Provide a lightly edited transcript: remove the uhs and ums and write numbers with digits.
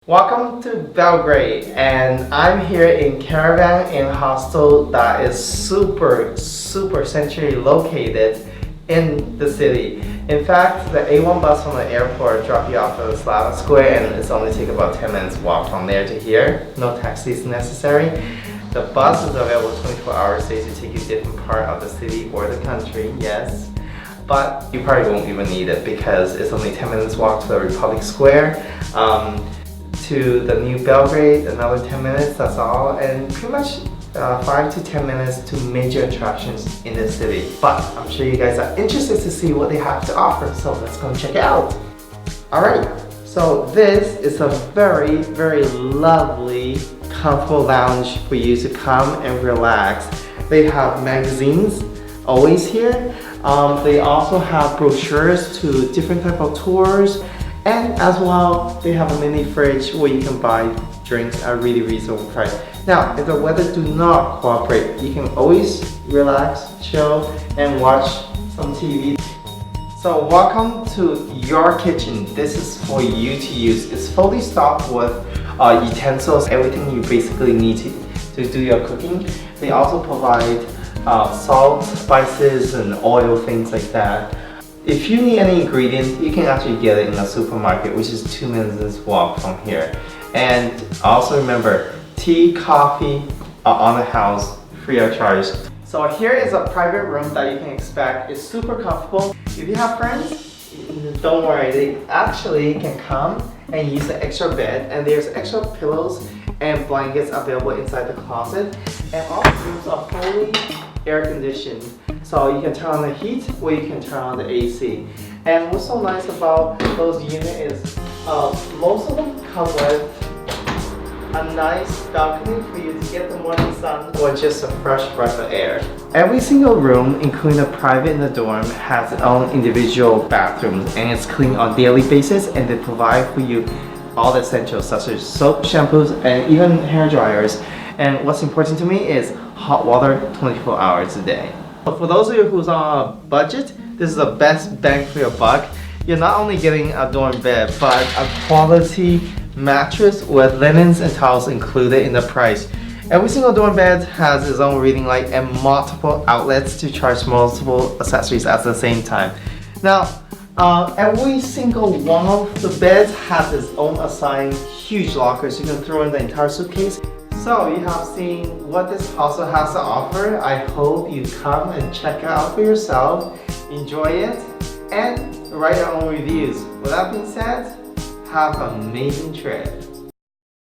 Welcome to Belgrade, and I'm here in Karavan Inn hostel that is super centrally located in the city. In fact, the A1 bus from the airport drops you off at the Slava Square and it's only take about 10 minutes walk from there to here. No taxis necessary. The bus is available 24 hours a day to take you to different part of the city or the country, yes. But you probably won't even need it because it's only 10 minutes walk to the Republic Square. To the new Belgrade, another 10 minutes, that's all, and pretty much 5 to 10 minutes to major attractions in the city. But I'm sure you guys are interested to see what they have to offer, so let's go check it out. Alright, so this is a very lovely, comfortable lounge for you to come and relax. They have magazines always here. They also have brochures to different type of tours. And as well, they have a mini fridge where you can buy drinks at a really reasonable price. Now, if the weather do not cooperate, you can always relax, chill, and watch some TV. So welcome to your kitchen. This is for you to use. It's fully stocked with utensils, everything you basically need to do your cooking. They also provide salt, spices, and oil, things like that. If you need any ingredients, you can actually get it in a supermarket, which is 2 minutes walk from here. And also remember, tea, coffee are on the house, free of charge. So here is a private room that you can expect. It's super comfortable. If you have friends, don't worry, they actually can come and use the extra bed, and there's extra pillows and blankets available inside the closet. And all the rooms are fully air conditioned. So you can turn on the heat or you can turn on the AC. And what's so nice about those units is most of them come with a nice balcony for you to get the morning sun or just a fresh breath of air. Every single room, including the private and the dorm, has its own individual bathrooms, and it's cleaned on a daily basis, and they provide for you all the essentials such as soap, shampoos, and even hair dryers. And what's important to me is hot water 24 hours a day. For those of you who's on a budget, this is the best bang for your buck. You're not only getting a dorm bed, but a quality mattress with linens and towels included in the price. Every single dorm bed has its own reading light and multiple outlets to charge multiple accessories at the same time. Now, every single one of the beds has its own assigned huge lockers. You can throw in the entire suitcase. So you have seen what this hostel has to offer. I hope you come and check it out for yourself, enjoy it, and write your own reviews. With that being said, have an amazing trip.